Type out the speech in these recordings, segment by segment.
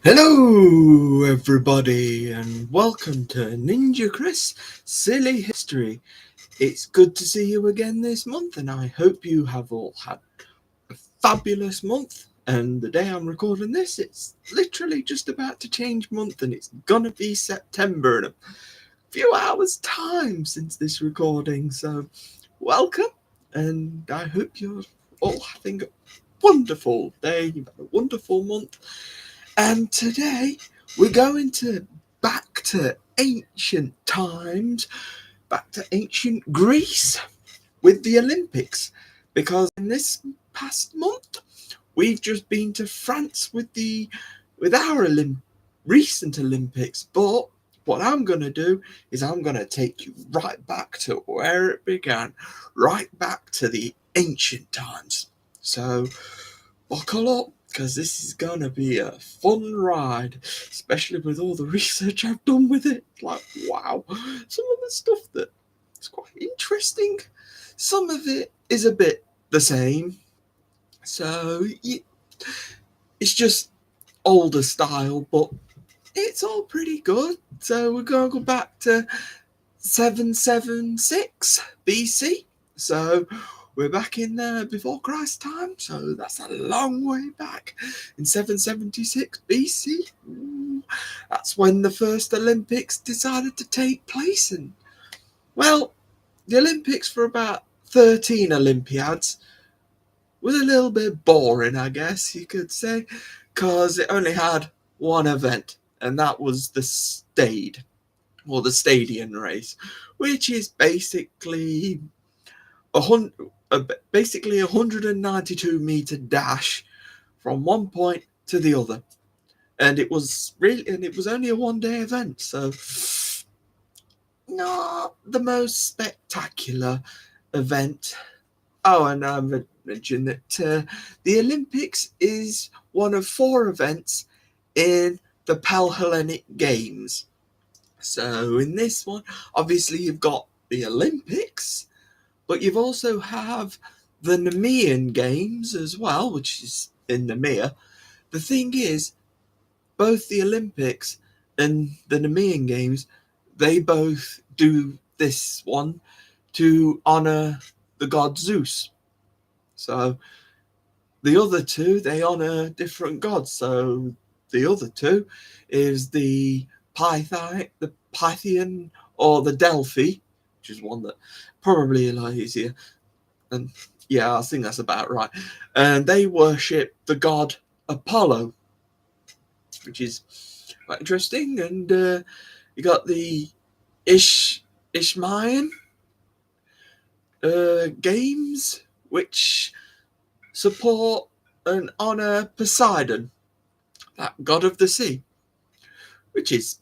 Hello everybody and welcome to NinjaChris Silly History. It's good to see you again this month and I hope you have all had a fabulous month. And the day I'm recording this, it's literally just about to change month and it's gonna be September in a few hours time since this recording. So welcome, and I hope you're all having a wonderful day, you've had a wonderful month. And today we're going back to ancient times, back to ancient Greece with the Olympics, because in this past month we've just been to France with our recent Olympics. But what I'm going to do is I'm going to take you right back to where it began, right back to the ancient times. So buckle up, because this is going to be a fun ride, especially with all the research I've done with it. Like, wow, some of the stuff that is quite interesting. Some of it is a bit the same. So, it's just older style, but it's all pretty good. So we're going to go back to 776 BC. So we're back in before Christ time, so that's a long way back. In 776 BC, that's when the first Olympics decided to take place. And, well, the Olympics for about 13 Olympiads was a little bit boring, I guess you could say, because it only had one event, and that was the Stade, or the Stadium race, which is basically a 192 meter dash from one point to the other, and it was only a one-day event, so not the most spectacular event. Oh, and I mentioned that the Olympics is one of 4 events in the Panhellenic Games. So in this one, obviously you've got the Olympics, but you've also have the Nemean Games as well, which is in Nemea. The thing is, both the Olympics and the Nemean Games, they both do this one to honour the god Zeus. So the other two, they honour different gods. So the other two is the Pythian or the Delphi, which is one that probably a lot easier. And yeah, I think that's about right. And they worship the god Apollo, which is quite interesting. And you got the Ishmaelian games, which support and honor Poseidon, that god of the sea, which is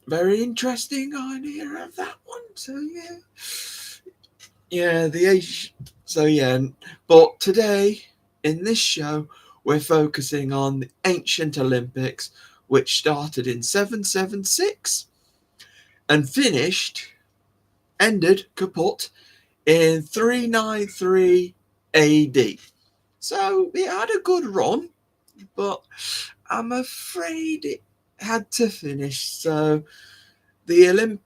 very interesting idea of that one. So but today in this show we're focusing on the ancient Olympics, which started in 776 and ended kaput in 393 AD. So it had a good run, but I'm afraid it had to finish. So the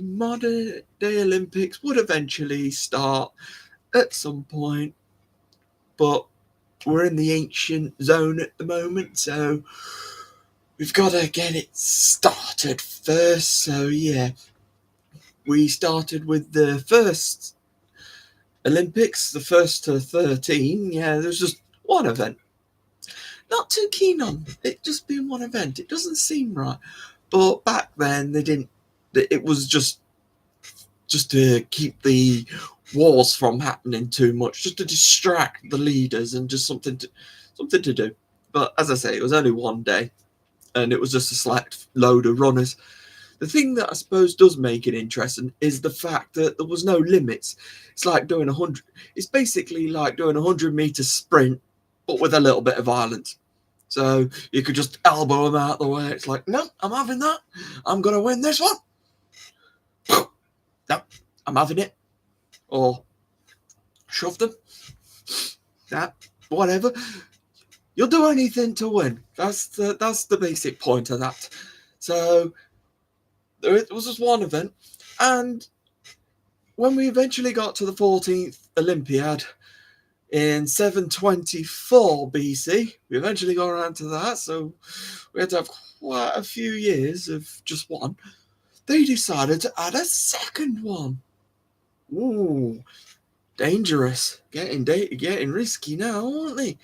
modern day Olympics would eventually start at some point, but we're in the ancient zone at the moment, so we've got to get it started first. So we started with the first Olympics, the first to 13. There's just one event. Not too keen on it just being one event. It doesn't seem right. But back then they didn't. It was just to keep the wars from happening too much, just to distract the leaders and just something to do. But as I say, it was only one day, and it was just a select load of runners. The thing that I suppose does make it interesting is the fact that there was no limits. It's like doing 100. It's basically like doing a 100-meter sprint, but with a little bit of violence. So you could just elbow them out the way. It's like, no, I'm having that. I'm gonna win this one. No, I'm having it. Or shove them. That, whatever. You'll do anything to win. That's the basic point of that. So there was just one event, and when we eventually got to the 14th Olympiad in 724 BC, we eventually got around to that. So we had to have quite a few years of just one. They decided to add a second one. Ooh, dangerous. Getting risky now, aren't they?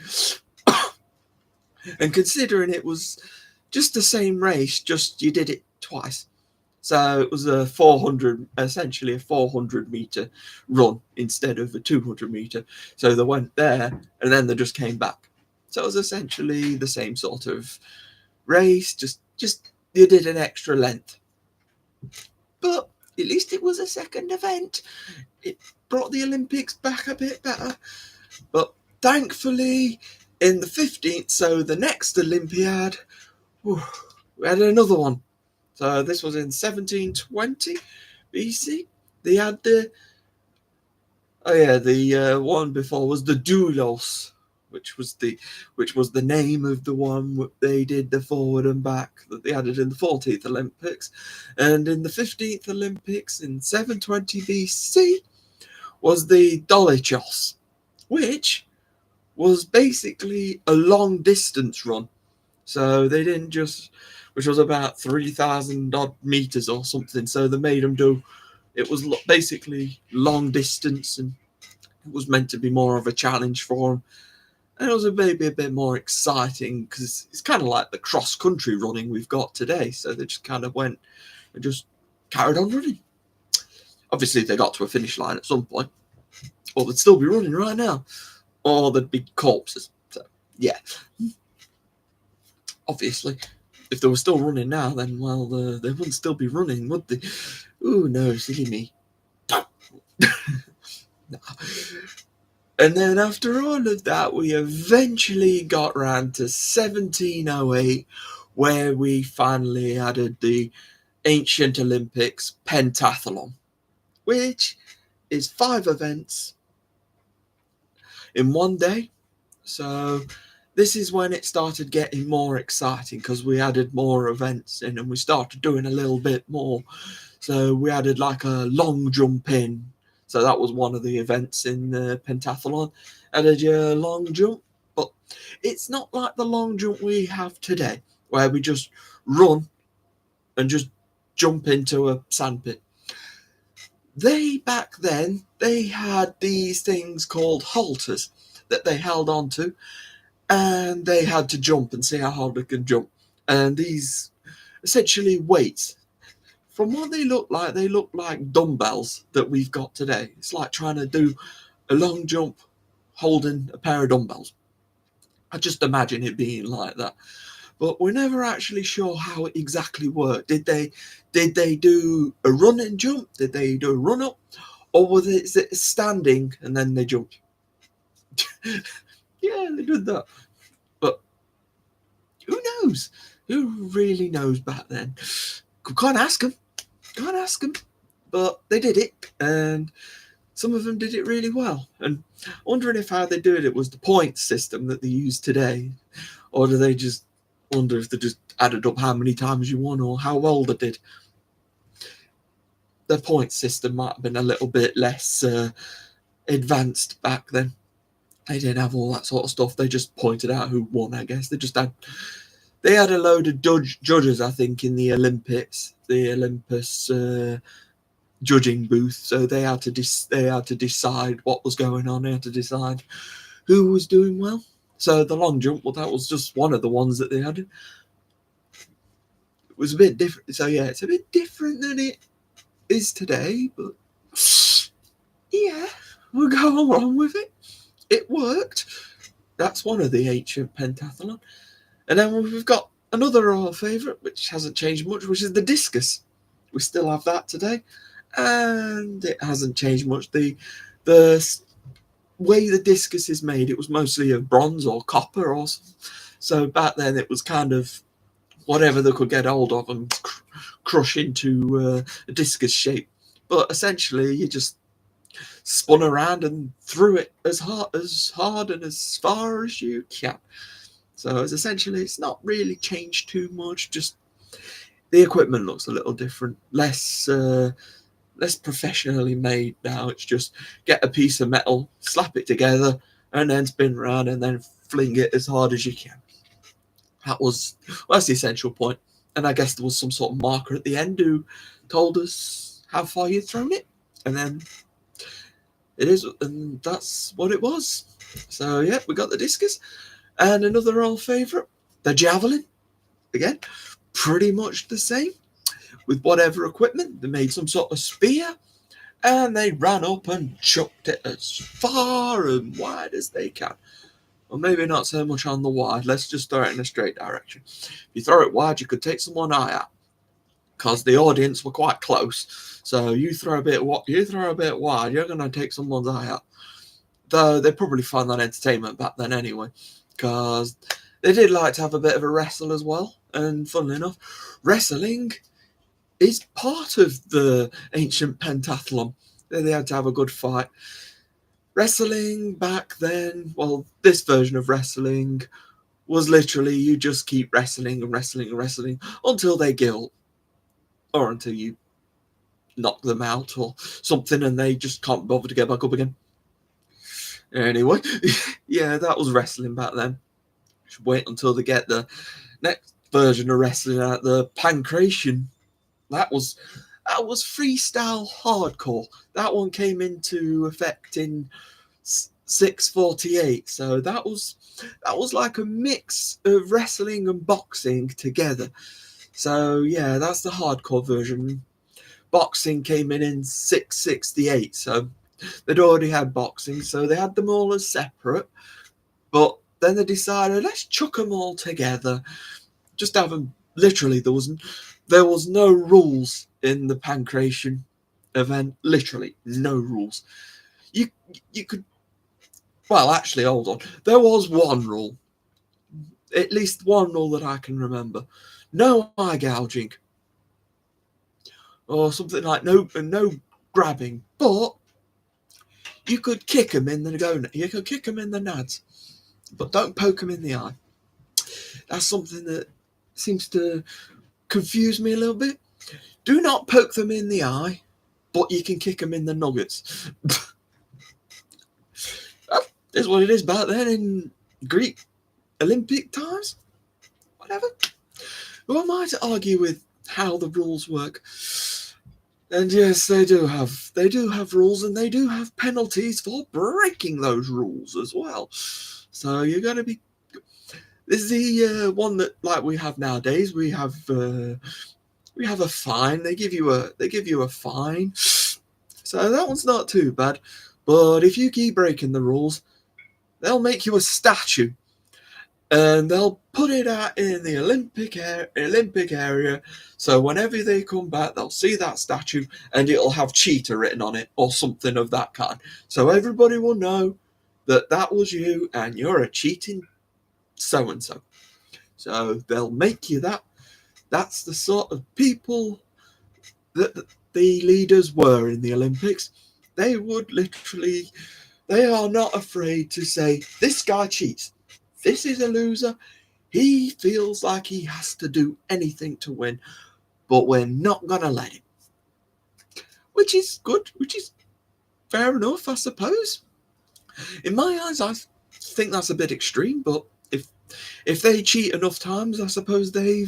And considering it was just the same race, just you did it twice. So it was essentially a 400 meter run instead of a 200 meter. So they went there and then they just came back. So it was essentially the same sort of race, just you did an extra length. But at least it was a second event. It brought the Olympics back a bit better. But thankfully, in the 15th, so the next Olympiad, we had another one. So this was in 1720 BC. They had the one before was the Doulos, which was the name of the one they did the forward and back that they added in the 14th Olympics, and in the 15th Olympics in 720 BC was the Dolichos, which was basically a long distance run. So they didn't just, which was about 3,000 odd meters or something. So they made them do, it was basically long distance, and it was meant to be more of a challenge for them. And it was maybe a bit more exciting because it's kind of like the cross country running we've got today. So they just kind of went and just carried on running. Obviously, they got to a finish line at some point, or they'd still be running right now, or there'd be corpses. So, yeah. Obviously, if they were still running now, then, well, they wouldn't still be running, would they? Ooh, no, silly me. No. And then after all of that, we eventually got round to 1708, where we finally added the ancient Olympics pentathlon, which is 5 events in one day. So this is when it started getting more exciting because we added more events in and we started doing a little bit more. So we added like a long jump in. So that was one of the events in the pentathlon. Added your long jump, but it's not like the long jump we have today, where we just run and just jump into a sandpit. Back then, they had these things called halters that they held on to, and they had to jump and see how hard they could jump. And these essentially weights, from what they look like dumbbells that we've got today. It's like trying to do a long jump holding a pair of dumbbells. I just imagine it being like that. But we're never actually sure how it exactly worked. Did they do a run and jump? Did they do a run up? Or was it standing and then they jumped? Yeah, they did that. But who knows? Who really knows back then? Can't ask them. But they did it, and some of them did it really well. And wondering if how they did it was the point system that they use today, or do they just wonder if they just added up how many times you won or how well they did. The point system might have been a little bit less advanced back then. They didn't have all that sort of stuff. They just pointed out who won, I guess. They had a load of judges, I think, in the Olympics, the Olympus judging booth. So they had to decide what was going on. They had to decide who was doing well. So the long jump, well, that was just one of the ones that they had. It was a bit different. So yeah, it's a bit different than it is today, but yeah, we'll go along with it. It worked. That's one of the ancient pentathlon. And then we've got another our favourite, which hasn't changed much, which is the discus. We still have that today, and it hasn't changed much. The way the discus is made, it was mostly of bronze or copper, or so back then it was kind of whatever they could get hold of and crush into a discus shape. But essentially, you just spun around and threw it as hard and as far as you can. So essentially, it's not really changed too much. Just the equipment looks a little different, less professionally made now. It's just get a piece of metal, slap it together, and then spin around and then fling it as hard as you can. That's the essential point. And I guess there was some sort of marker at the end who told us how far you'd thrown it, and then and that's what it was. So yeah, we got the discus, and another old favourite, the javelin. Again, pretty much the same, with whatever equipment. They made some sort of spear, and they ran up and chucked it as far and wide as they can. Or maybe not so much on the wide. Let's just throw it in a straight direction. If you throw it wide, you could take someone eye out, because the audience were quite close. So you throw a bit wide, you're going to take someone's eye out. Though they probably found that entertainment back then anyway, because they did like to have a bit of a wrestle as well. And funnily enough, wrestling is part of the ancient pentathlon. They had to have a good fight. Wrestling back then, well, this version of wrestling was literally you just keep wrestling and wrestling and wrestling until they gill, or until you knock them out or something and they just can't bother to get back up again. Anyway, yeah, that was wrestling back then. Should wait until they get the next version of wrestling out, the pancration. That was freestyle hardcore. That one came into effect in 648. So that was like a mix of wrestling and boxing together. So yeah, that's the hardcore version. Boxing came in 668. So they'd already had boxing, so they had them all as separate. But then they decided, let's chuck them all together. Just have them. Literally, there was no rules in the pancration event. Literally, no rules. You could. Well, actually, hold on. There was one rule. At least one rule that I can remember. No eye gouging. Or something like no grabbing. But you could kick them in the You could kick them in the nads. But don't poke them in the eye. That's something that seems to confuse me a little bit. Do not poke them in the eye, but you can kick them in the nuggets. That's what it is back then in Greek Olympic times. Whatever. Who am I to argue with how the rules work? And yes, they do have rules, and they do have penalties for breaking those rules as well. So you got to be. This is the one that, like we have nowadays. We have a fine. They give you a fine. So that one's not too bad. But if you keep breaking the rules, they'll make you a statue, and they'll put it out in the Olympic area. So whenever they come back, they'll see that statue, and it'll have cheater written on it or something of that kind. So everybody will know that was you, and you're a cheating so-and-so. So they'll make you that. That's the sort of people that the leaders were in the Olympics. They are not afraid to say, this guy cheats. This is a loser. He feels like he has to do anything to win, but we're not going to let him. Which is good, which is fair enough, I suppose. In my eyes, I think that's a bit extreme, but if they cheat enough times, I suppose they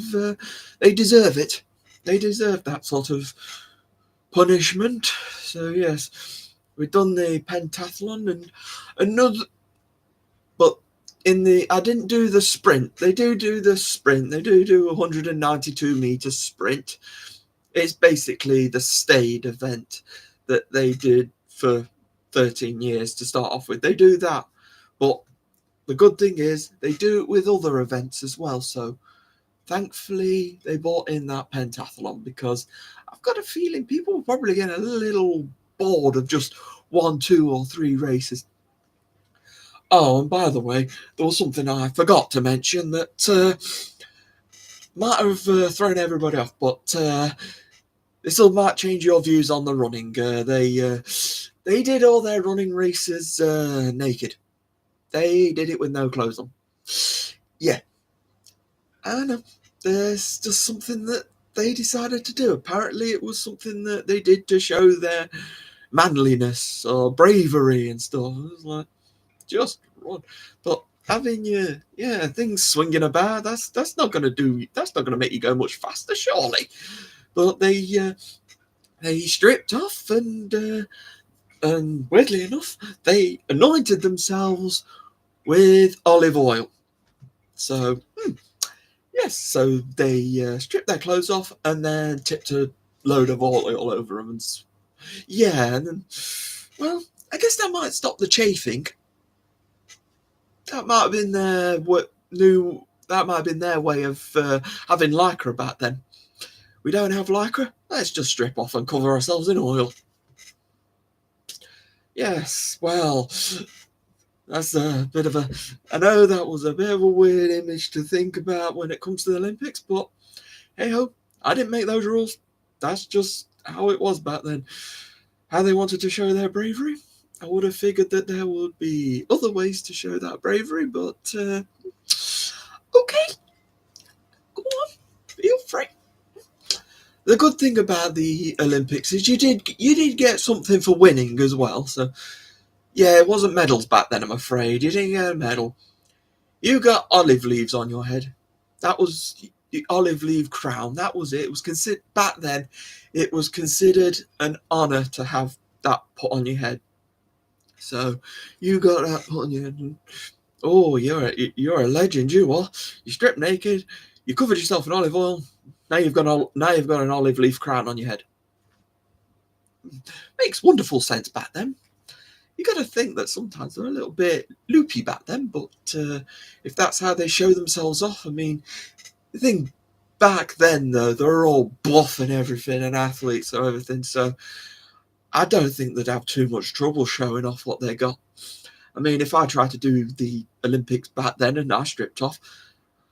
deserve it. They deserve that sort of punishment. So yes, we've done the pentathlon and another. But I didn't do the sprint. They do the sprint. They do a 192-meter sprint. It's basically the stayed event that they did for 13 years to start off with. They do that, but the good thing is they do it with other events as well. So thankfully they brought in that pentathlon, because I've got a feeling people will probably get a little bored of just 1, 2, or 3 races. Oh, and by the way, there was something I forgot to mention that might have thrown everybody off, but this might change your views on the running. They did all their running races naked. They did it with no clothes on. Yeah, I know. There's just something that they decided to do. Apparently, it was something that they did to show their manliness or bravery and stuff. It was like, just run. But having your things swinging about, that's not going to do. That's not going to make you go much faster, surely. But they stripped off and weirdly enough, they anointed themselves with olive oil. So yes, so they stripped their clothes off and then tipped a load of oil over them. And yeah, and then, well, I guess that might stop the chafing. That might have been their That might have been their way of having lycra back then. We don't have lycra. Let's just strip off and cover ourselves in oil. Yes, well, that's a bit of a. I know that was a bit of a weird image to think about when it comes to the Olympics, but hey ho, I didn't make those rules. That's just how it was back then. How they wanted to show their bravery. I would have figured that there would be other ways to show that bravery, but okay, go on, feel free. The good thing about the Olympics is you did get something for winning as well. So yeah, it wasn't medals back then, I'm afraid. You didn't get a medal. You got olive leaves on your head. That was the olive leaf crown. That was it. It was considered back then. It was considered an honor to have that put on your head. So you got that put on your head. Oh, you're a legend. You are. You stripped naked. You covered yourself in olive oil. Now you've got an olive leaf crown on your head. Makes wonderful sense back then. You got to think that sometimes they're a little bit loopy back then, but if that's how they show themselves off, I mean, the thing back then though, they're all buff and everything, and athletes and everything, so I don't think they'd have too much trouble showing off what they got. I mean, if I tried to do the Olympics back then and I stripped off,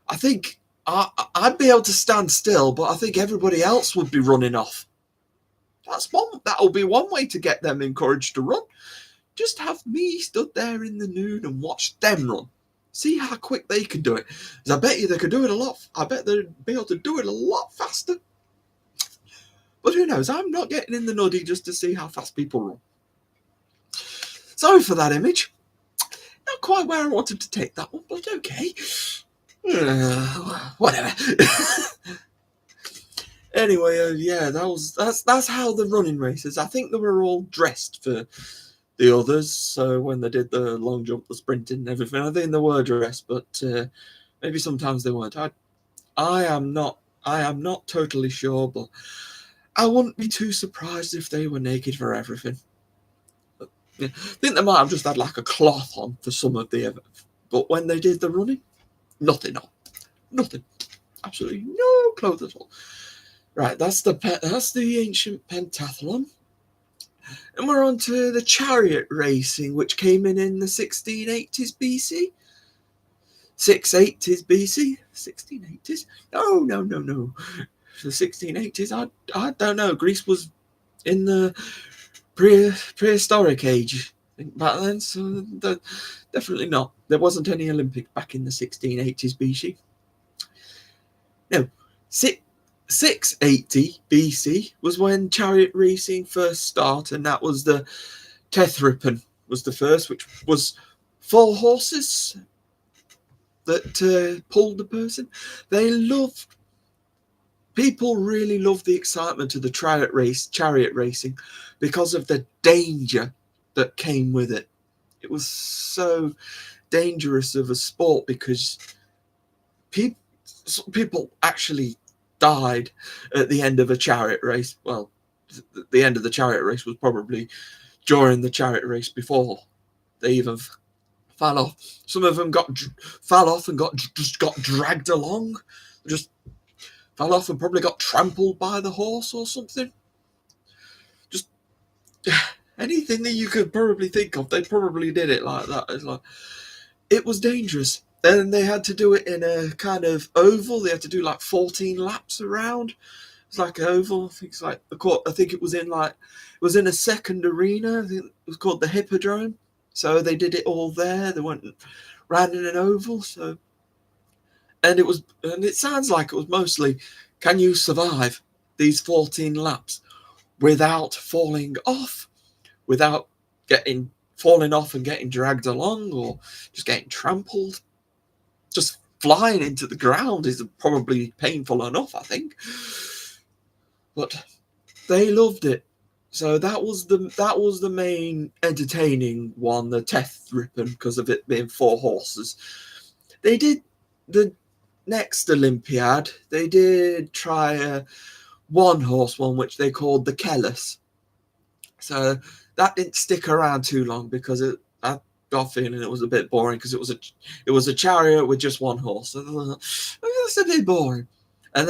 I think I'd be able to stand still, but I think everybody else would be running off. That'll be one way to get them encouraged to run. Just have me stood there in the nude and watch them run. See how quick they can do it. Because I bet you they could do it a lot. I bet they'd be able to do it a lot faster. But who knows? I'm not getting in the nuddy just to see how fast people run. Sorry for that image. Not quite where I wanted to take that one, but okay. Whatever. Anyway, yeah, that's how the running races. I think they were all dressed for the others. So when they did the long jump, the sprinting, and everything, I think they were dressed, but maybe sometimes they weren't. I am not totally sure, but I wouldn't be too surprised if they were naked for everything. But, yeah, I think they might have just had like a cloth on for some of the events, but when they did the running, nothing on, nothing, absolutely no clothes at all. Right, that's the ancient pentathlon. And we're on to the chariot racing, which came in the 1680s BC. 680s BC? 1680s? No. The 1680s, I don't know. Greece was in the prehistoric age back then, so definitely not. There wasn't any Olympics back in the 1680s BC. No, 680 BC was when chariot racing first started, and that was the Tethrippon was the first, which was 4 horses that pulled the person. People really loved the excitement of the chariot racing because of the danger that came with it. It was so dangerous of a sport because people actually died at the end of a chariot race. Well, the end of the chariot race was probably during the chariot race before they even fell off. Some of them fell off and just got dragged along. Just fell off and probably got trampled by the horse or something. Just anything that you could probably think of, they probably did it like that. It was dangerous. Then they had to do it in a kind of oval. They had to do like 14 laps around. It's like an oval. I think it was in a second arena. I think it was called the Hippodrome. So they did it all there. They went round in an oval. So and it sounds like it was mostly, can you survive these 14 laps without falling off, without falling off and getting dragged along, or just getting trampled? Just flying into the ground is probably painful enough, I think. But they loved it. So that was the main entertaining one, the Teth Rippon, because of it being 4 horses. They did the next Olympiad. They did try a 1 horse one, which they called the Kellis. So that didn't stick around too long because I got a feeling it was a bit boring because it was a chariot with just 1 horse. So that's a bit boring. And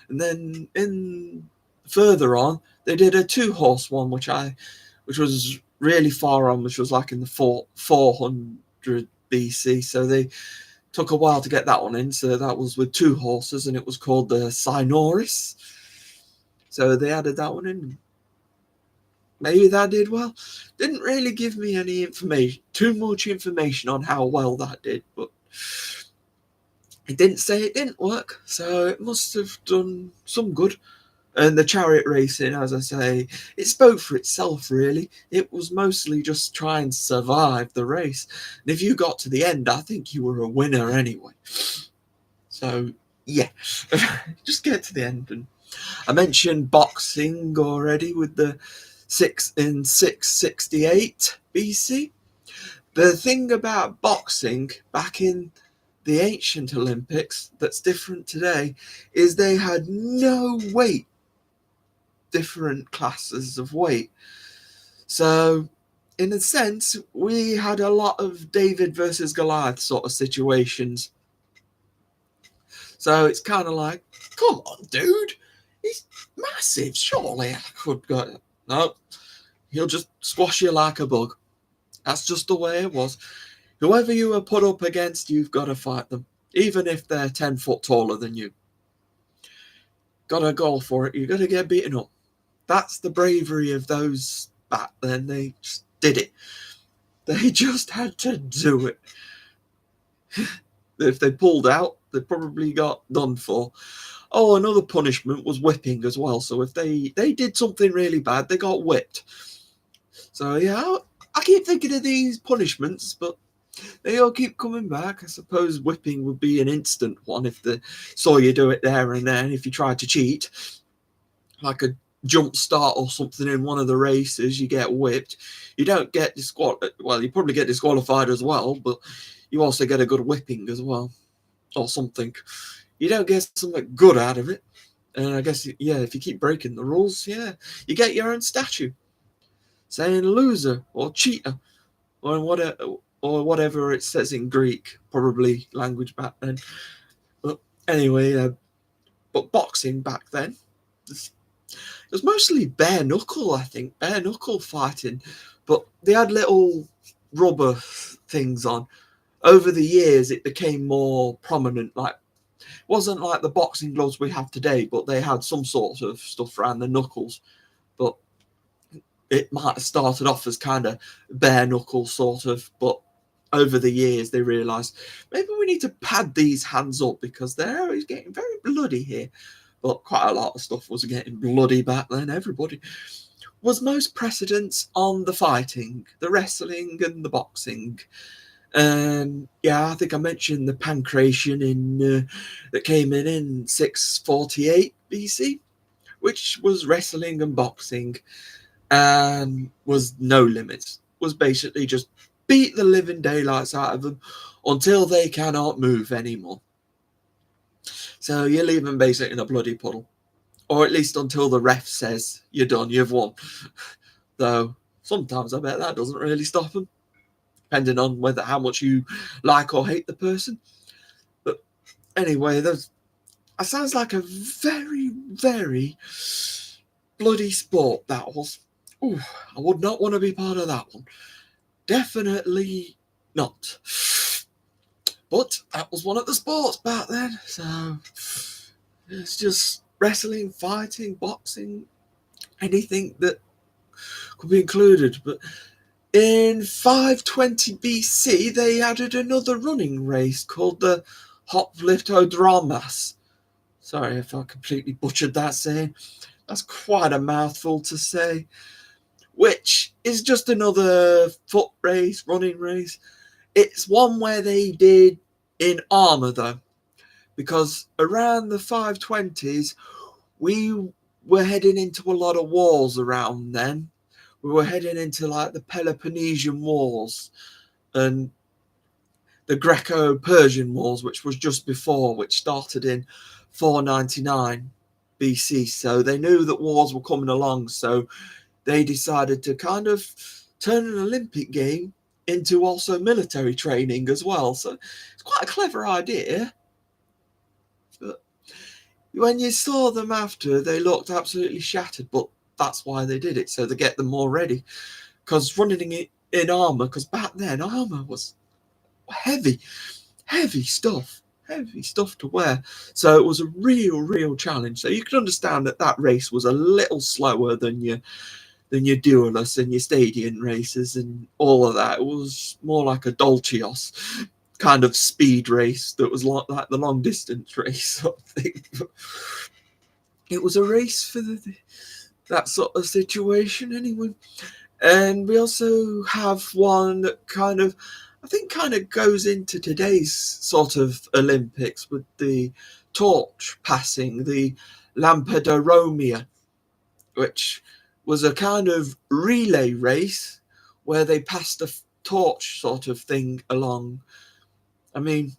then further on, they did a 2 horse one, which was really far on, which was like in the 400 BC. So they took a while to get that one in. So that was with 2 horses, and it was called the Synoris. So they added that one in. Maybe that did well. Didn't really give me any too much information on how well that did, but it didn't say it didn't work, so it must have done some good. And the chariot racing, as I say, it spoke for itself, really. It was mostly just try and survive the race. And if you got to the end, I think you were a winner anyway. So, yeah, just get to the end. And I mentioned boxing already with the 668 BC. The thing about boxing back in the ancient Olympics that's different today is they had no weight, different classes of weight. So in a sense, we had a lot of David versus Goliath sort of situations. So it's kind of like, come on, dude, he's massive. Surely I could go. No, he'll just squash you like a bug. That's just the way it was. Whoever you were put up against, you've got to fight them, even if they're 10 foot taller than you. Got to go for it. You've got to get beaten up. That's the bravery of those back then. They just did it. They just had to do it. If they pulled out, they probably got done for. Oh, another punishment was whipping as well. So if they did something really bad, they got whipped. So yeah, I keep thinking of these punishments, but they all keep coming back. I suppose whipping would be an instant one if they saw you do it there and then. If you tried to cheat, like a jump start or something in one of the races, you get whipped. You don't get disqualified. Well, you probably get disqualified as well, but you also get a good whipping as well, or something. You don't get something good out of it. And I guess, yeah, if you keep breaking the rules, yeah, you get your own statue saying loser or cheater or whatever it says in Greek, probably language back then. But anyway, but boxing back then, it was mostly bare knuckle, I think, bare knuckle fighting. But they had little rubber things on. Over the years, it became more prominent. Like, it wasn't like the boxing gloves we have today, but they had some sort of stuff around the knuckles. But it might have started off as kind of bare knuckle sort of, but over the years they realised maybe we need to pad these hands up because they're getting very bloody here. But quite a lot of stuff was getting bloody back then. Everybody was most precedence on the fighting, the wrestling and the boxing. Yeah, I think I mentioned the pancration that came in 648 BC, which was wrestling and boxing. And was no limits, was basically just beat the living daylights out of them until they cannot move anymore. So you leave them basically in a bloody puddle, or at least until the ref says you're done, you've won. Though sometimes I bet that doesn't really stop them, depending on how much you like or hate the person. But anyway, that sounds like a very, very bloody sport, that was. Ooh, I would not want to be part of that one. Definitely not. But that was one of the sports back then. So it's just wrestling, fighting, boxing, anything that could be included. But in 520 BC, they added another running race called the hoplitodromas. Sorry if I completely butchered that saying. That's quite a mouthful to say. Which is just another foot race, running race. It's one where they did in armour though, because around the 520s, we were heading into a lot of wars around then. We were heading into like the Peloponnesian Wars and the Greco-Persian Wars, which was just before, which started in 499 BC. So they knew that wars were coming along. So they decided to kind of turn an Olympic game into also military training as well. So it's quite a clever idea. But when you saw them after, they looked absolutely shattered, but that's why they did it, so they get them more ready. Because running it in armour, because back then armour was heavy stuff to wear. So it was a real challenge. So you can understand that race was a little slower than your Duelist and your stadium races and all of that. It was more like a Dolcios kind of speed race that was like the long distance race sort of thing. It was a race for that sort of situation anyway. And we also have one that kind of goes into today's sort of Olympics with the torch passing, the Lampedoromia, which was a kind of relay race where they passed a torch sort of thing along. I mean,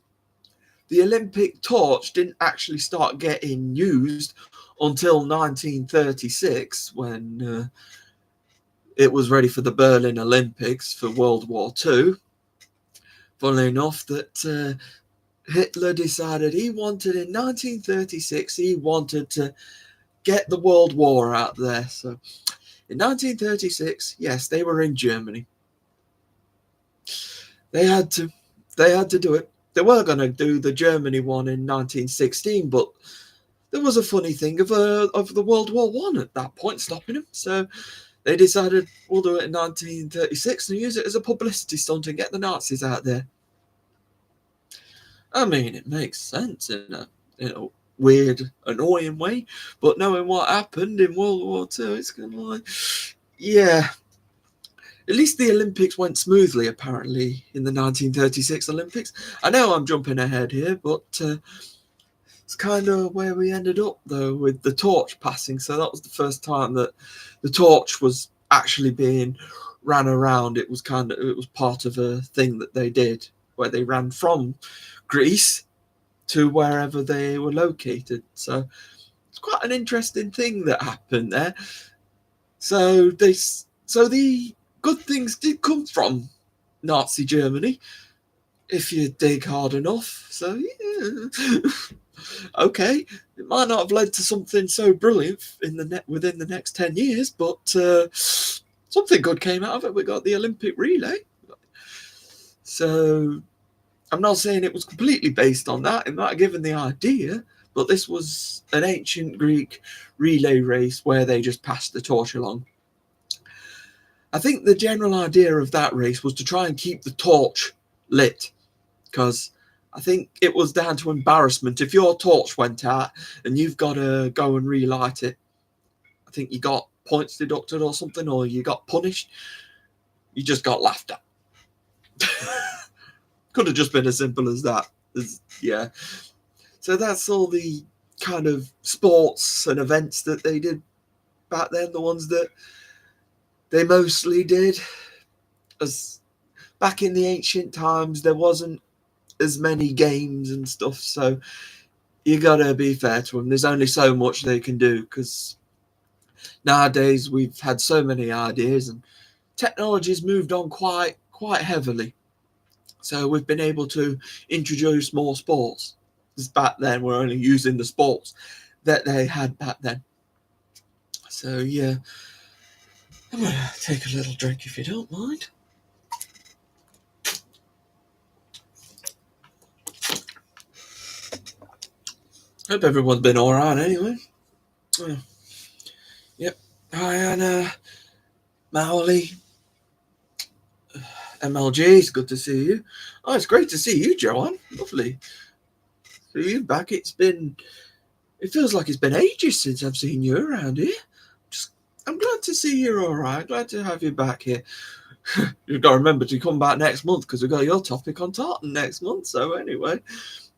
the Olympic torch didn't actually start getting used until 1936 when it was ready for the Berlin Olympics for World War II. Funnily enough, that Hitler decided he wanted in 1936, he wanted to get the World War out there. So in 1936, yes, they were in Germany. They had to do it. They were going to do the Germany one in 1916, but there was a funny thing of the World War One at that point stopping them. So they decided we'll do it in 1936 and use it as a publicity stunt and get the Nazis out there. I mean, it makes sense in a weird, annoying way, but knowing what happened in World War II, it's kind of like, yeah. At least the Olympics went smoothly, apparently, in the 1936 Olympics. I know I'm jumping ahead here, but it's kind of where we ended up, though, with the torch passing. So that was the first time that the torch was actually being ran around. It was part of a thing that they did, where they ran from Greece to wherever they were located. So it's quite an interesting thing that happened there. So the good things did come from Nazi Germany, if you dig hard enough. So yeah, okay, it might not have led to something so brilliant within the next 10 years, but something good came out of it. We got the Olympic relay. So I'm not saying it was completely based on that. It might have given the idea, but this was an ancient Greek relay race where they just passed the torch along. I think the general idea of that race was to try and keep the torch lit, because I think it was down to embarrassment. If your torch went out and you've got to go and relight it, I think you got points deducted or something, or you got punished. You just got laughed at. Could have just been as simple as that. Yeah. So that's all the kind of sports and events that they did back then, the ones that they mostly did. As back in the ancient times, there wasn't as many games and stuff, so you gotta be fair to them. There's only so much they can do, because nowadays we've had so many ideas and technology's moved on quite heavily. So we've been able to introduce more sports. Because back then we're only using the sports that they had back then. So yeah, I'm gonna take a little drink if you don't mind. Hope everyone's been alright anyway. Yep. Hi Anna, Mowley, MLG, it's good to see you. Oh, it's great to see you, Joanne. Lovely. you back. It feels like it's been ages since I've seen you around here. I'm glad to see you're all right. Glad to have you back here. You've got to remember to come back next month because we've got your topic on tartan next month. So anyway,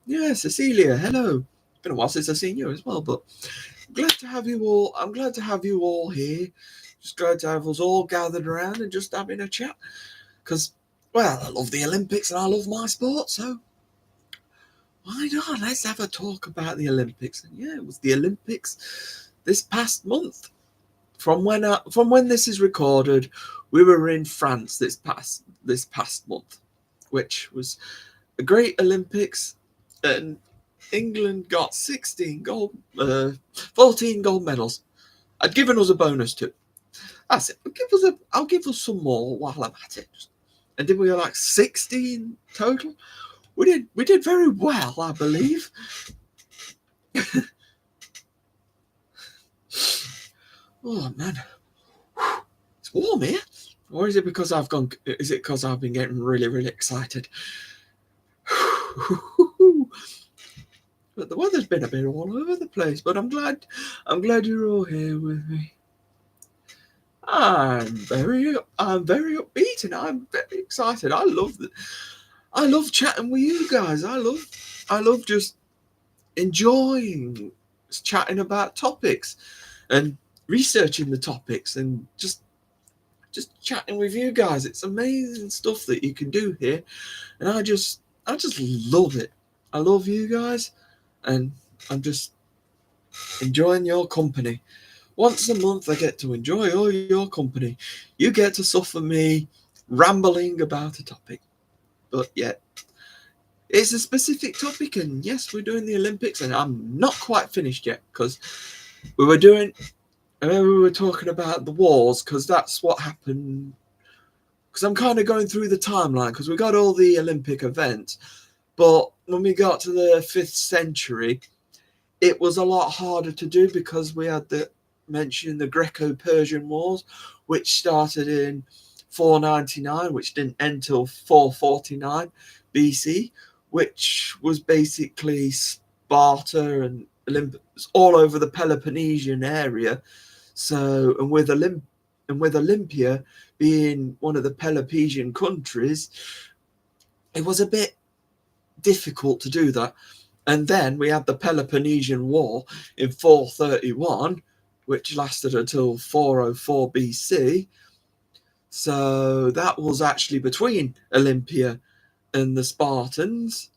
yeah, Cecilia, hello. Been a while since I've seen you as well, but glad to have you all. I'm glad to have you all here. Just glad to have us all gathered around and just having a chat. Because, well, I love the Olympics and I love my sport, so why not? Let's have a talk about the Olympics. And yeah, it was the Olympics this past month. From when this is recorded, we were in France this past month, which was a great Olympics, and England got 14 gold medals. I'd given us a bonus too. That's it. I'll give us some more while I'm at it. And did we have like 16 total? We did very well, I believe. Oh man, it's warm here. Or is it because I've been getting really, really excited? But the weather's been a bit all over the place. But I'm glad you're all here with me. I'm very upbeat and I'm very excited. I love chatting with you guys. I love just enjoying chatting about topics and researching the topics and just chatting with you guys. It's amazing stuff that you can do here, and I just love it. I love you guys, and I'm just enjoying your company. Once a month I get to enjoy all your company. You get to suffer me rambling about a topic, but yet it's a specific topic. And yes, we're doing the Olympics, and I'm not quite finished yet because we were talking about the wars, because that's what happened. Because I'm kind of going through the timeline, because we got all the Olympic events, but when we got to the 5th century, it was a lot harder to do because we had mention the Greco-Persian Wars, which started in 499, which didn't end till 449 BC, which was basically Sparta and Olympus all over the Peloponnesian area. So, and with Olympia being one of the Peloponnesian countries, it was a bit difficult to do that. And then we had the Peloponnesian War in 431, which lasted until 404 BC. So that was actually between Olympia and the Spartans.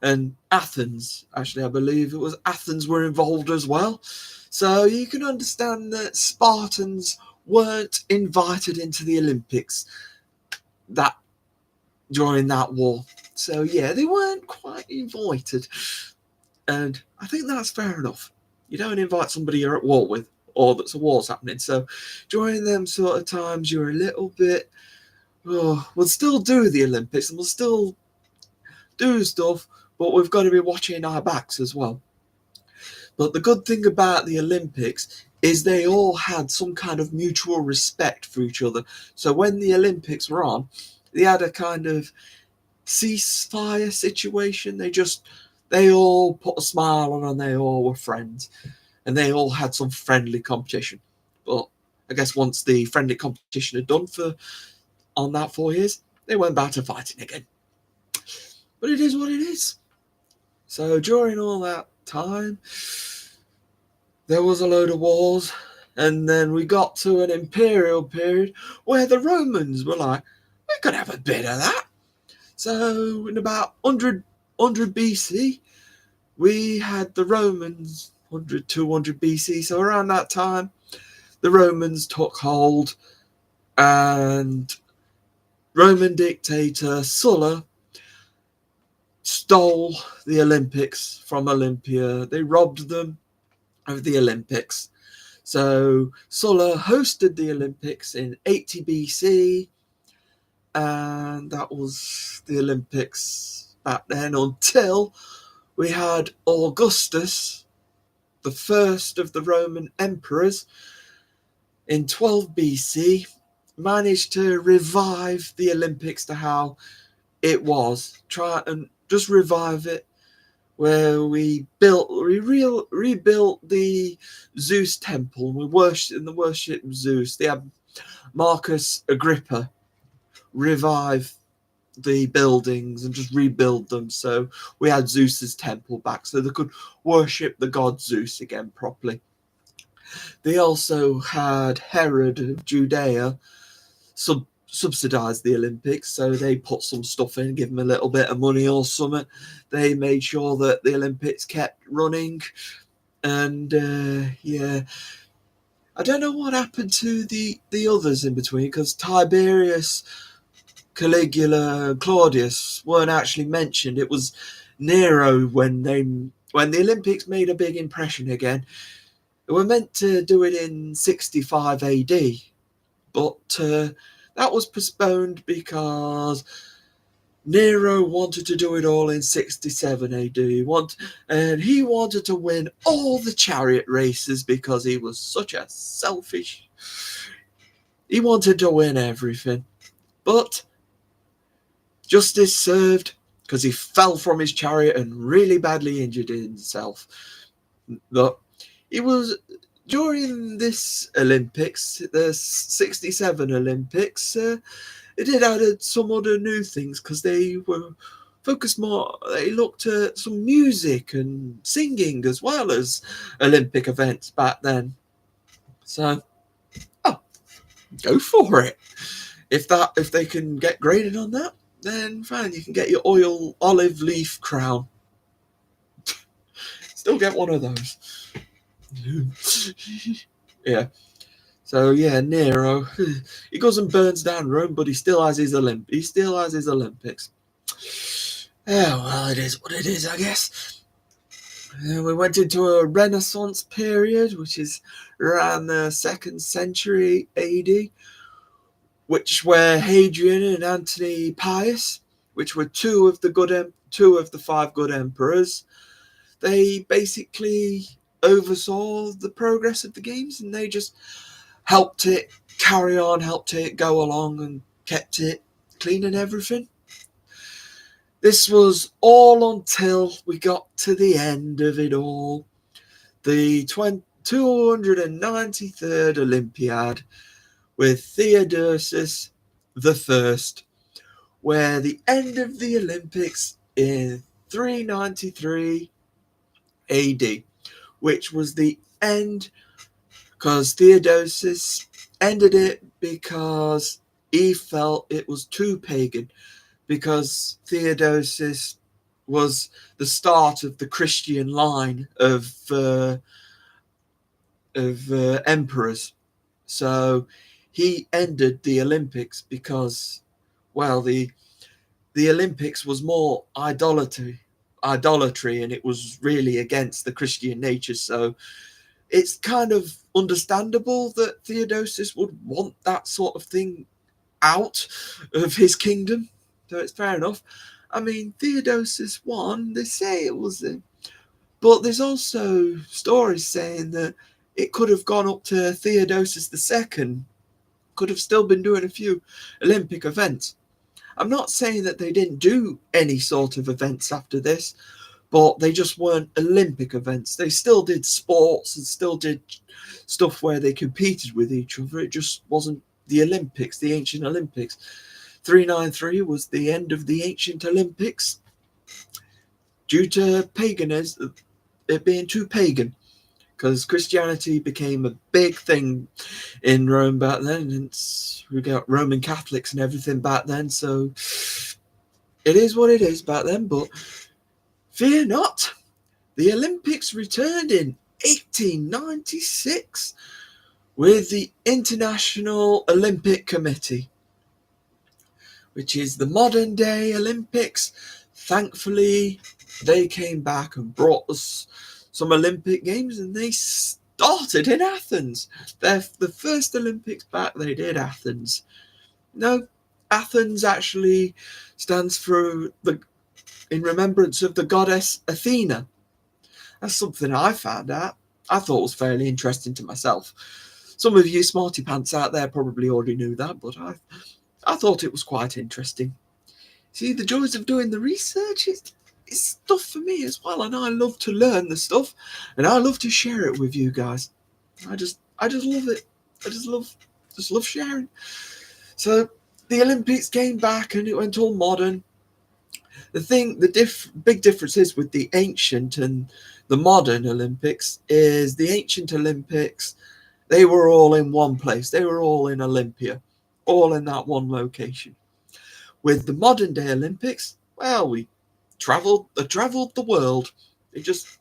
And Athens, actually, I believe it was Athens were involved as well. So you can understand that Spartans weren't invited into the Olympics during that war. So yeah, they weren't quite invited. And I think that's fair enough. You don't invite somebody you're at war with, or that's a war's happening. So during them sort of times, you're a little bit, we'll still do the Olympics and we'll still do stuff, but we've got to be watching our backs as well. But the good thing about the Olympics is they all had some kind of mutual respect for each other. So when the Olympics were on, they had a kind of ceasefire situation. They all put a smile on and they all were friends. And they all had some friendly competition. But I guess once the friendly competition had done on that 4 years, they went back to fighting again. But it is what it is. So during all that time, there was a load of wars, and then we got to an imperial period where the Romans were like, we could have a bit of that. So in about 100 BC, we had the Romans, 100, 200 BC. So around that time, the Romans took hold, and Roman dictator Sulla stole the Olympics from Olympia. They robbed them of the Olympics. So Sulla hosted the Olympics in 80 BC, and that was the Olympics back then until we had Augustus, the first of the Roman emperors, in 12 BC, managed to revive the Olympics to how it was. Try and just revive it where we rebuilt the Zeus temple. We worshipped Zeus. They had Marcus Agrippa revive the buildings and just rebuild them, so we had Zeus's temple back so they could worship the god Zeus again properly. They also had Herod of Judea subsidize the Olympics, so they put some stuff in, give them a little bit of money or something. They made sure that the Olympics kept running, and yeah, I don't know what happened to the others in between, because Tiberius, Caligula, and Claudius weren't actually mentioned. It was Nero when the Olympics made a big impression again. They were meant to do it in 65 AD, but that was postponed because Nero wanted to do it all in 67 AD. He wanted to win all the chariot races because he was such a selfish. He wanted to win everything. But justice served, because he fell from his chariot and really badly injured himself. But it was during this Olympics, the 67 Olympics, they did added some other new things, because they were focused more. They looked at some music and singing as well as Olympic events back then. So, go for it. If they can get graded on that, then fine, you can get your olive leaf crown. Still get one of those. Yeah. So yeah, Nero, he goes and burns down Rome, but he still has his Olympics. Yeah, well, it is what it is, I guess. We went into a Renaissance period, which is around the 2nd century AD, where Hadrian and Antony Pius, which were two of the 5 good emperors, they basically oversaw the progress of the games, and they just helped it carry on, helped it go along, and kept it clean and everything. This was all until we got to the end of it all, the 293rd Olympiad with Theodosius I, where the end of the Olympics in 393 AD, which was the end, because Theodosius ended it because he felt it was too pagan, because Theodosius was the start of the Christian line of emperors. So he ended the Olympics because, well, the Olympics was more idolatry, and it was really against the Christian nature. So it's kind of understandable that Theodosius would want that sort of thing out of his kingdom. So it's fair enough. I mean, Theodosius won. They say it was but there's also stories saying that it could have gone up to Theodosius II, could have still been doing a few Olympic events. I'm not saying that they didn't do any sort of events after this, but they just weren't Olympic events. They still did sports and still did stuff where they competed with each other. It just wasn't the Olympics, the ancient Olympics. 393 was the end of the ancient Olympics due to paganism, it being too pagan, because Christianity became a big thing in Rome back then, and we got Roman Catholics and everything back then, so it is what it is back then. But fear not, the Olympics returned in 1896 with the International Olympic Committee, which is the modern day Olympics. Thankfully, they came back and brought us some Olympic Games, and they started in Athens. The first Olympics back, they did Athens. No, Athens actually stands for in remembrance of the goddess Athena. That's something I found out. I thought was fairly interesting to myself. Some of you smarty pants out there probably already knew that, but I thought it was quite interesting. See, the joys of doing the research, it's stuff for me as well, and I love to learn the stuff, and I love to share it with you guys. I just love it. I just love sharing. So the Olympics came back and it went all modern. The big difference is with the ancient and the modern Olympics is the ancient Olympics, they were all in one place. They were all in Olympia, all in that one location. With the modern day Olympics, well, we traveled the world. They just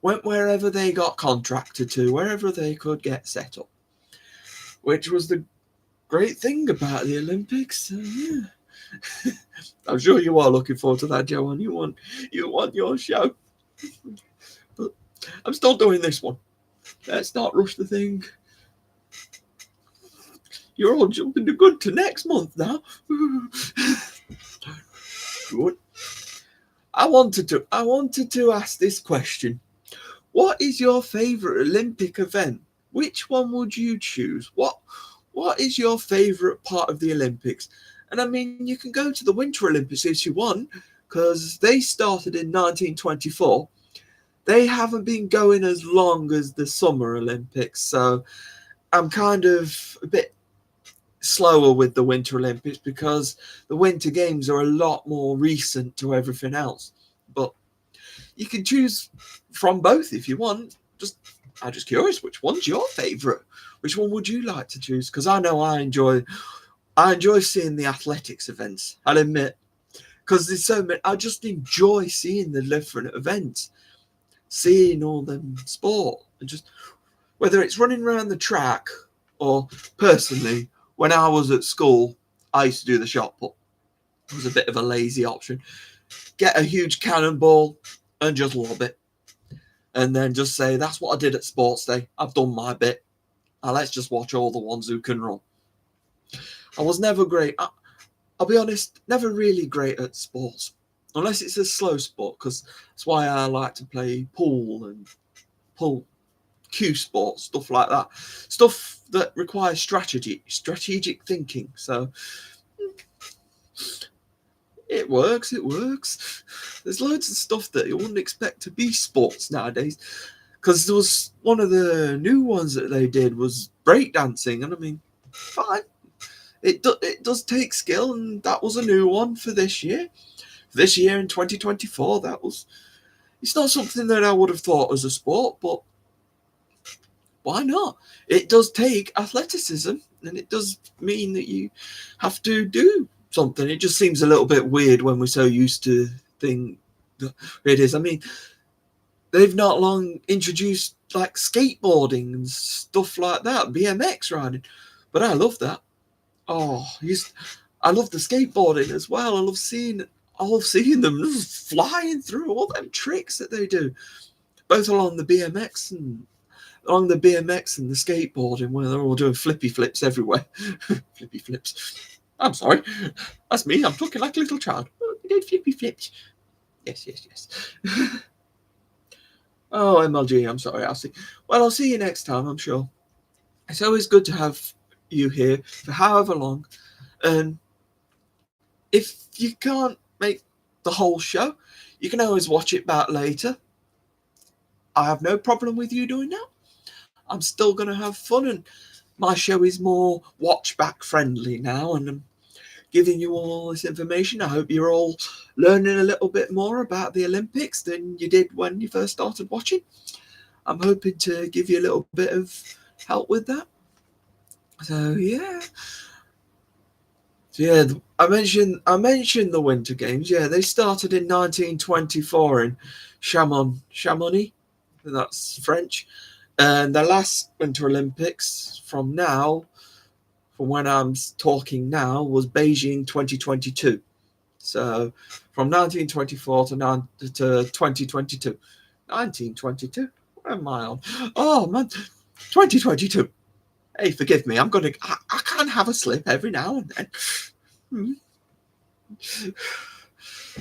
went wherever they got contracted to, wherever they could get set up, which was the great thing about the Olympics. Yeah. I'm sure you are looking forward to that, Joanne. You want your show, but I'm still doing this one. Let's not rush the thing. You're all jumping the gun to next month now. Good. I wanted to ask this question. What is your favourite Olympic event? Which one would you choose? What is your favourite part of the Olympics? And I mean, you can go to the Winter Olympics if you want, because they started in 1924. They haven't been going as long as the Summer Olympics, so I'm kind of a bit slower with the Winter Olympics because the Winter Games are a lot more recent to everything else. But you can choose from both if you want. I'm just curious, which one's your favourite? Which one would you like to choose? Because I know I enjoy seeing the athletics events. I'll admit, because there's so many. I just enjoy seeing the different events, seeing all them sport, and just whether it's running around the track or personally, when I was at school, I used to do the shot put. It was a bit of a lazy option. Get a huge cannonball and just lob it. And then just say, that's what I did at sports day. I've done my bit. Now let's just watch all the ones who can run. I was never great. I'll be honest, never really great at sports. Unless it's a slow sport, because that's why I like to play pool and cue sports, stuff like that. Stuff that requires strategic thinking. So it works. There's loads of stuff that you wouldn't expect to be sports nowadays. Because there was one of the new ones that they did was breakdancing, and I mean, fine. It does take skill, and that was a new one for this year. This year in 2024, it's not something that I would have thought as a sport, but why not? It does take athleticism, and it does mean that you have to do something. It just seems a little bit weird when we're so used to things that it is. I mean, they've not long introduced like skateboarding and stuff like that, BMX riding, but I love that. Oh, I love the skateboarding as well. I love seeing them just flying through all them tricks that they do, both along the BMX and the skateboarding, where they're all doing flippy flips everywhere. Flippy flips. I'm sorry, that's me. I'm talking like a little child. Oh, they did flippy flips. Yes. Oh, MLG, I'm sorry. I'll see you next time, I'm sure. It's always good to have you here for however long. And if you can't make the whole show, you can always watch it back later. I have no problem with you doing that. I'm still going to have fun, and my show is more watch back friendly now, and I'm giving you all this information. I hope you're all learning a little bit more about the Olympics than you did when you first started watching. I'm hoping to give you a little bit of help with that. So yeah, I mentioned the Winter Games. Yeah, they started in 1924 in Chamonix. That's French. And the last Winter Olympics from when I'm talking now, was Beijing 2022. So from 1924 to 2022. 1922? What am I on? Oh, man. 2022. Hey, forgive me. I can't have a slip every now and then.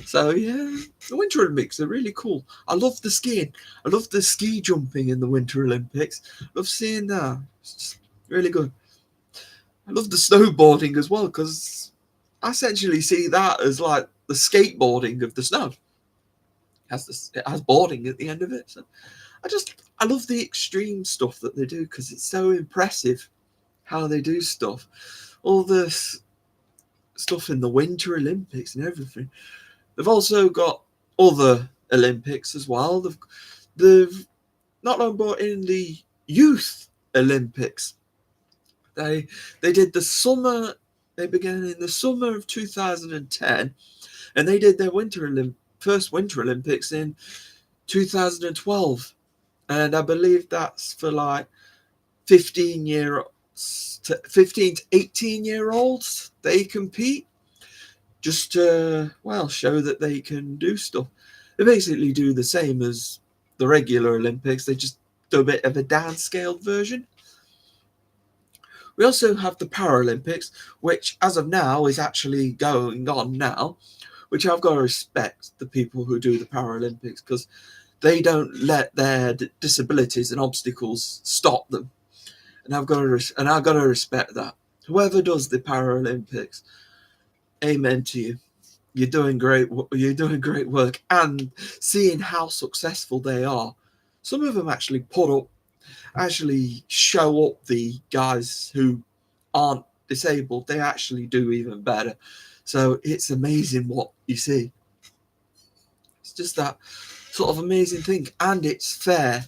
So yeah, the Winter Olympics are really cool. I love the skiing. I love the ski jumping in the Winter Olympics. I love seeing that. It's just really good. I love the snowboarding as well, because I essentially see that as like the skateboarding of the snow. It has boarding at the end of it. So I love the extreme stuff that they do because it's so impressive how they do stuff. All this stuff in the Winter Olympics and everything. They've also got other Olympics as well. They've not long brought in the Youth Olympics. They did the summer. They began in the summer of 2010, and they did their first Winter Olympics in 2012. And I believe that's for like 15 to 18-year-olds. They compete just to show that they can do stuff. They basically do the same as the regular Olympics. They just do a bit of a downscaled version. We also have the Paralympics, which as of now is actually going on now, which I've got to respect the people who do the Paralympics because they don't let their disabilities and obstacles stop them. And I've got to respect that. Whoever does the Paralympics, amen to you. You're doing great work, and seeing how successful they are. Some of them actually show up the guys who aren't disabled. They actually do even better. So it's amazing what you see. It's just that sort of amazing thing, and it's fair.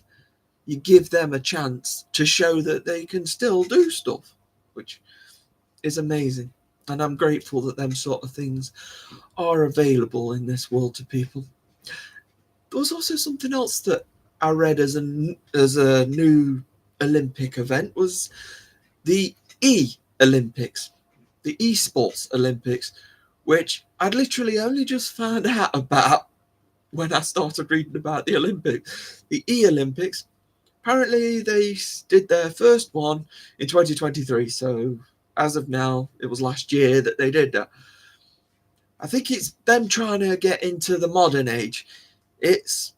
You give them a chance to show that they can still do stuff, which is amazing. And I'm grateful that them sort of things are available in this world to people. There was also something else that I read as a new Olympic event was the Olympics, the esports Olympics, which I'd literally only just found out about when I started reading about the Olympics. The Olympics, apparently they did their first one in 2023, so as of now, it was last year that they did that. I think it's them trying to get into the modern age. It's,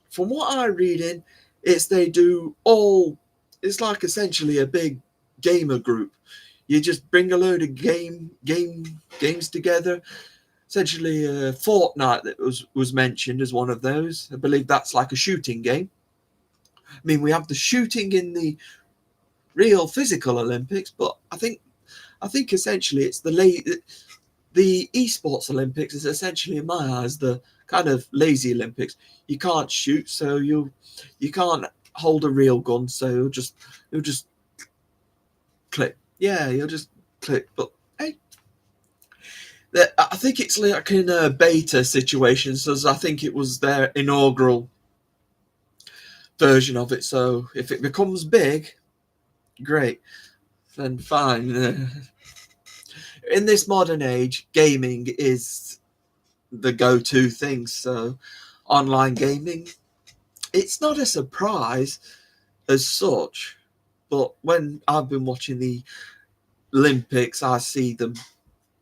from what I'm reading, it's like essentially a big gamer group. You just bring a load of games together. Essentially, Fortnite that was mentioned as one of those. I believe that's like a shooting game. I mean, we have the shooting in the real physical Olympics, but I think essentially it's the esports Olympics is essentially, in my eyes, the kind of lazy Olympics. You can't shoot, so you can't hold a real gun, so you'll just click. Yeah, you'll just click. But hey, I think it's like in a beta situation, so I think it was their inaugural version of it. So if it becomes big, great, then fine. In this modern age, gaming is the go-to thing. So online gaming, it's not a surprise as such, but when I've been watching the Olympics, I see them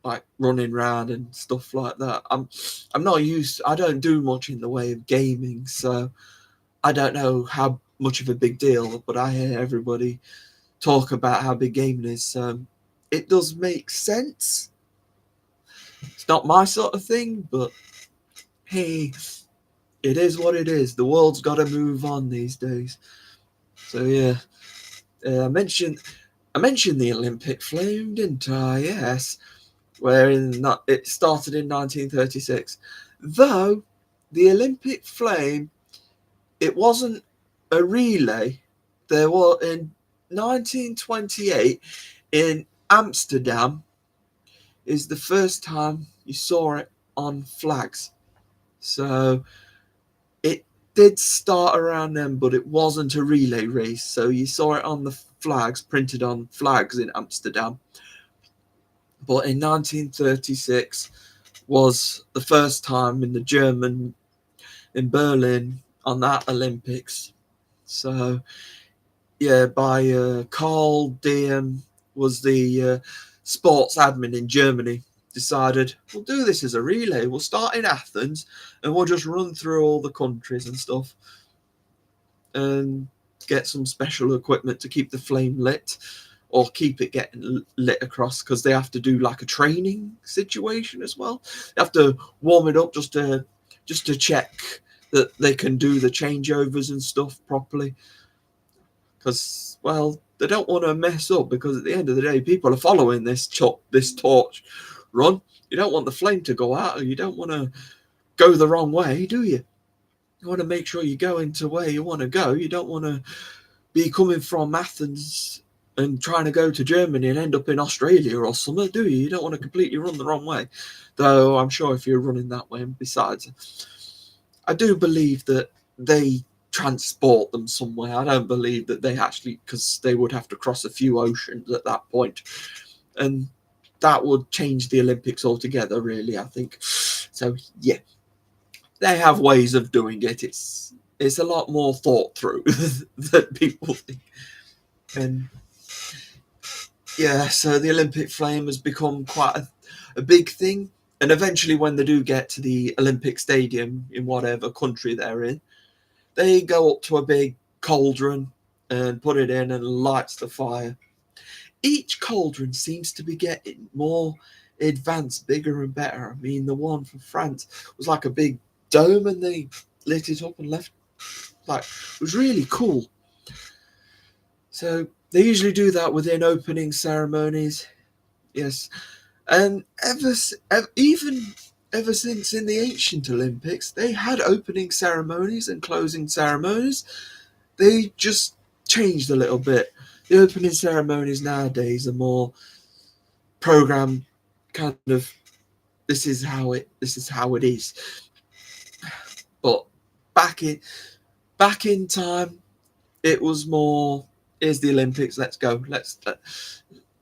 like running around and stuff like that. I'm not used. I don't do much in the way of gaming, so I don't know how much of a big deal. But I hear everybody talk about how big gaming is. So it does make sense. It's not my sort of thing, but hey, it is what it is. The world's got to move on these days. So yeah, I mentioned the Olympic flame, didn't I? Yes, it started in 1936. Though the Olympic flame, it wasn't a relay. There was in 1928 in Amsterdam is the first time you saw it on flags. So it did start around then, but it wasn't a relay race. So you saw it on the flags, printed on flags in Amsterdam. But in 1936 was the first time in Berlin on that Olympics. So yeah, by Karl Diem was the sports admin in Germany, decided we'll do this as a relay. We'll start in Athens and we'll just run through all the countries and stuff and get some special equipment to keep the flame lit or keep it getting lit across, because they have to do like a training situation as well. They have to warm it up just to check that they can do the changeovers and stuff properly. Because, well, they don't want to mess up, because at the end of the day, people are following this torch run. You don't want the flame to go out, or you don't want to go the wrong way, do you? You want to make sure you go into where you want to go. You don't want to be coming from Athens and trying to go to Germany and end up in Australia or something, do you? You don't want to completely run the wrong way. Though I'm sure if you're running that way, and besides, I do believe that they transport them somewhere. I don't believe that they actually, because they would have to cross a few oceans at that point, and that would change the Olympics altogether, really, I think. So, yeah, they have ways of doing it. It's a lot more thought through than people think. And yeah, so the Olympic flame has become quite a big thing. And eventually, when they do get to the Olympic stadium in whatever country they're in, they go up to a big cauldron and put it in and lights the fire. Each cauldron seems to be getting more advanced, bigger and better. I mean, the one for France was like a big dome, and they lit it up and left. Like, it was really cool. So they usually do that within opening ceremonies. Yes, and ever since in the ancient Olympics, they had opening ceremonies and closing ceremonies. They just changed a little bit. The opening ceremonies nowadays are more programmed, kind of. This is how it is. But back in time, it was more, here's the Olympics, let's go. It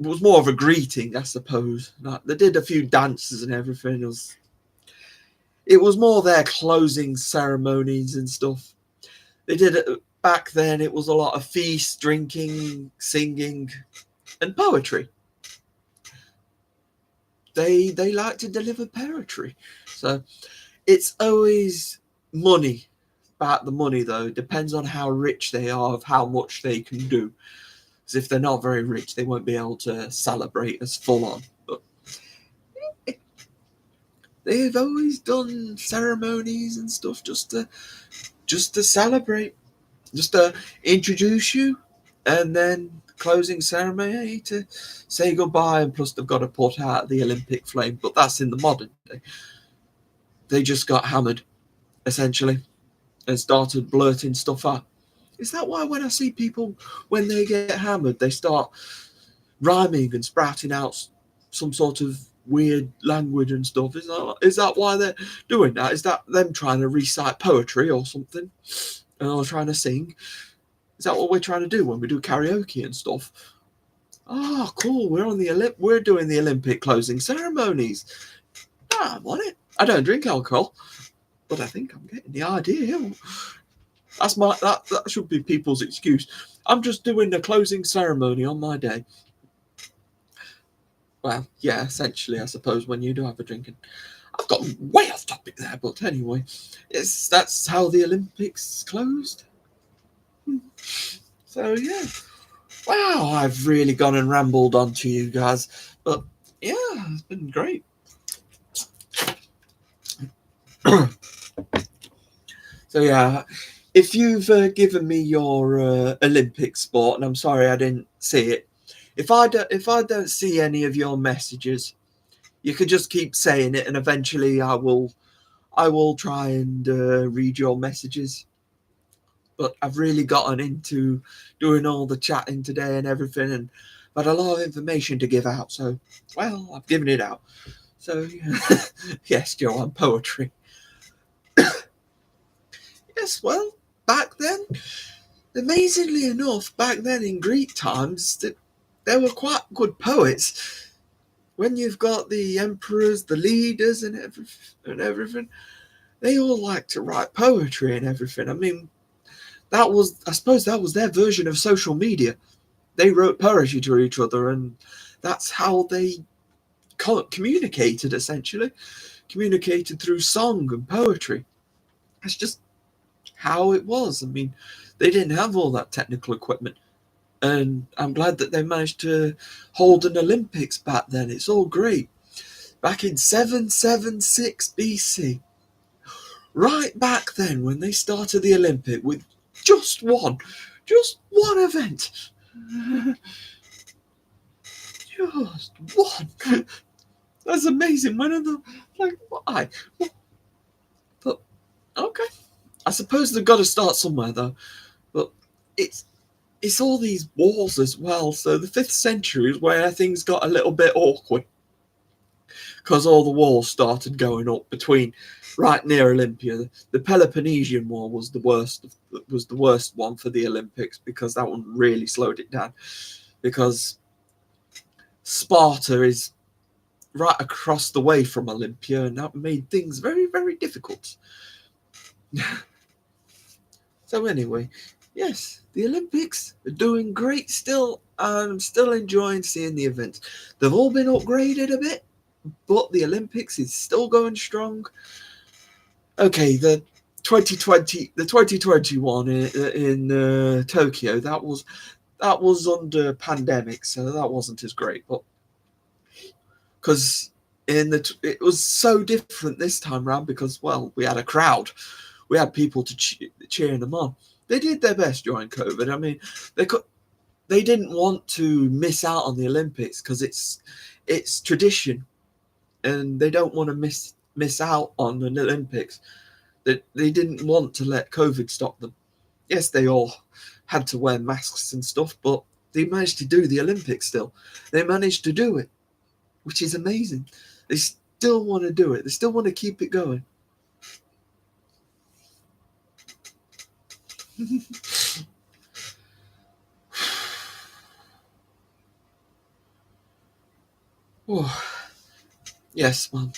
was more of a greeting, I suppose. Like, they did a few dances and everything. It was more their closing ceremonies and stuff. They did it back then. It was a lot of feast, drinking, singing, and poetry. They like to deliver poetry. So it's always money. About the money, though, depends on how rich they are, of how much they can do. Because if they're not very rich, they won't be able to celebrate as full on. But they've always done ceremonies and stuff just to celebrate, just to introduce you, and then closing ceremony to say goodbye. And plus, they've got to put out the Olympic flame. But that's in the modern day. They just got hammered, essentially, and started blurting stuff out. Is that why when I see people, when they get hammered, they start rhyming and sprouting out some sort of weird language and stuff? Is that why they're doing that? Is that them trying to recite poetry or something? Or trying to sing? Is that what we're trying to do when we do karaoke and stuff? Oh, cool. We're doing the Olympic closing ceremonies. I'm on it. I don't drink alcohol, but I think I'm getting the idea. That should be people's excuse. I'm just doing the closing ceremony on my day. Well, yeah, essentially, I suppose, when you do have a drinking. I've got way off topic there, but anyway, that's how the Olympics closed. So yeah, wow, I've really gone and rambled on to you guys, but yeah, it's been great. So yeah, if you've given me your Olympic sport, and I'm sorry I didn't see it, if I don't see any of your messages, you could just keep saying it, and eventually I will try and read your messages. But I've really gotten into doing all the chatting today and everything, and I've had a lot of information to give out. So, well, I've given it out. So, yeah. Yes, Joe, I'm poetry. Yes, well, back then, amazingly enough, back then in Greek times, there were quite good poets. When you've got the emperors, the leaders, and everything, they all like to write poetry and everything. I mean, I suppose that was their version of social media. They wrote poetry to each other, and that's how they communicated, essentially. Communicated through song and poetry. That's just how it was. I mean, they didn't have all that technical equipment. And I'm glad that they managed to hold an Olympics back then. It's all great. Back in 776 BC. right back then when they started the Olympic with just one event. Just one. That's amazing. When are the, like, why? But okay, I suppose they've got to start somewhere though. But it's all these wars as well. So the 5th century is where things got a little bit awkward, because all the walls started going up between right near Olympia. The Peloponnesian War was the worst one for the Olympics, because that one really slowed it down, because Sparta is right across the way from Olympia, and that made things very, very difficult. So anyway, yes, the Olympics are doing great still. I'm still enjoying seeing the events. They've all been upgraded a bit, but the Olympics is still going strong. Okay, the 2021 in Tokyo, that was under pandemic, so that wasn't as great. But because it was so different this time around, because, well, we had a crowd, we had people to cheering them on. They did their best during COVID. I mean, they didn't want to miss out on the Olympics, because it's tradition, and they don't want to miss out on an Olympics. They didn't want to let COVID stop them. Yes, they all had to wear masks and stuff, but they managed to do the Olympics still. They managed to do it, which is amazing. They still want to do it. They still want to keep it going. Oh, yes, well,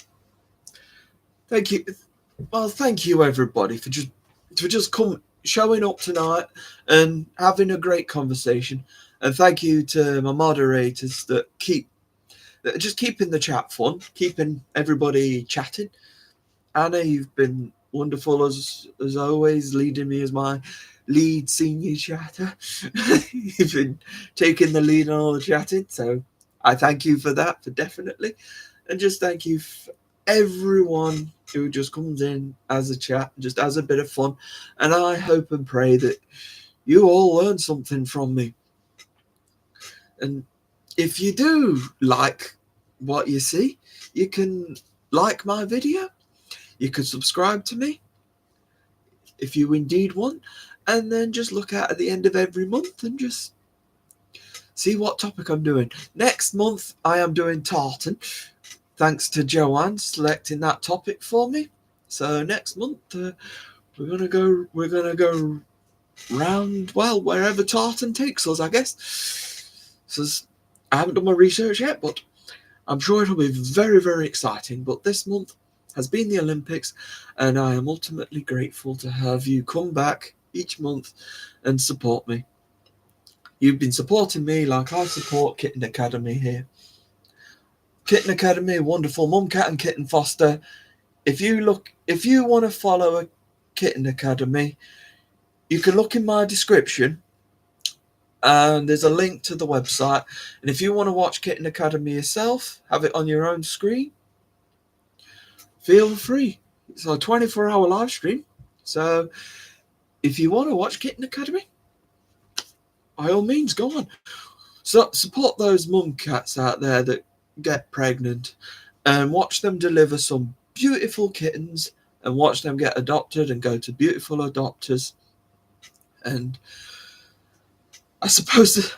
thank you. Well, thank you everybody for just showing up tonight and having a great conversation. And thank you to my moderators that are just keeping the chat fun, keeping everybody chatting. Anna, you've been wonderful as always, leading me as my lead senior chatter. You've been taking the lead on all the chatting, so I thank you for that, for definitely. And just thank you for everyone who just comes in as a chat, just as a bit of fun. And I hope and pray that you all learn something from me. And if you do like what you see, you can like my video, you can subscribe to me if you indeed want, and then just look out at the end of every month and just see what topic I'm doing. Next month I am doing tartan, thanks to Joanne selecting that topic for me. So next month we're gonna go round, well, wherever tartan takes us, I guess. So I haven't done my research yet, but I'm sure it'll be very, very exciting. But this month has been the Olympics, and I am ultimately grateful to have you come back each month and support me. You've been supporting me like I support Kitten Academy here. Kitten Academy, wonderful mum cat and kitten foster. If you want to follow a Kitten Academy, you can look in my description, and there's a link to the website. And if you want to watch Kitten Academy yourself, have it on your own screen, feel free. It's a 24-hour live stream. So if you want to watch Kitten Academy, by all means, go on. So support those mum cats out there that get pregnant, and watch them deliver some beautiful kittens, and watch them get adopted and go to beautiful adopters. And I suppose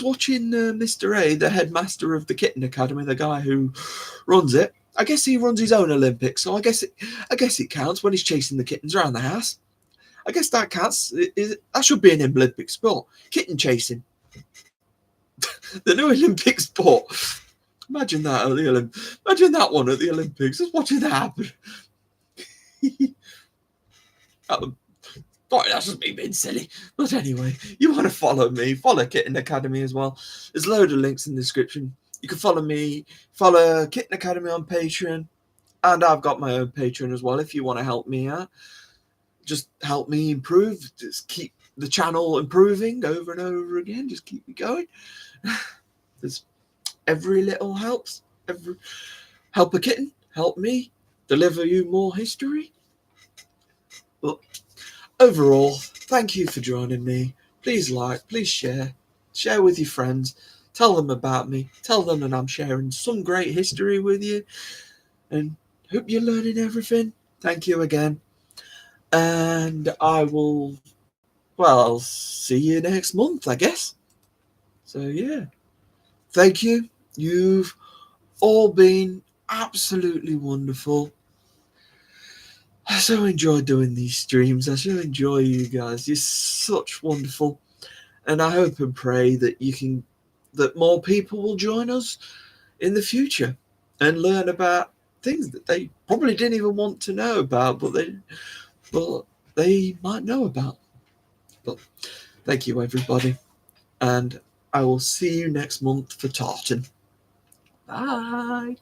watching Mr. A, the headmaster of the Kitten Academy, the guy who runs it, I guess he runs his own Olympics, so I guess it counts when he's chasing the kittens around the house. I guess that counts. That should be an Olympic sport. Kitten chasing. The new Olympic sport. Imagine that at the Olympics. Imagine that one at the Olympics. Just watching that happen. Boy, that's just me being silly. But anyway, you want to follow me, follow Kitten Academy as well. There's a load of links in the description. You can follow me, follow Kitten Academy on Patreon, and I've got my own Patreon as well if you want to help me out. Just help me improve. Just keep the channel improving over and over again. Just keep me going. There's every little helps. Help a kitten, help me deliver you more history. overall, thank you for joining me. Please like, please share with your friends, tell them about me, tell them that I'm sharing some great history with you, and hope you're learning everything. Thank you again, and I'll see you next month, I guess. So yeah, thank you. You've all been absolutely wonderful. I so enjoy doing these streams. I so enjoy you guys. You're such wonderful, and I hope and pray that more people will join us in the future and learn about things that they probably didn't even want to know about, but they might know about. But thank you, everybody, and I will see you next month for Tartan. Bye.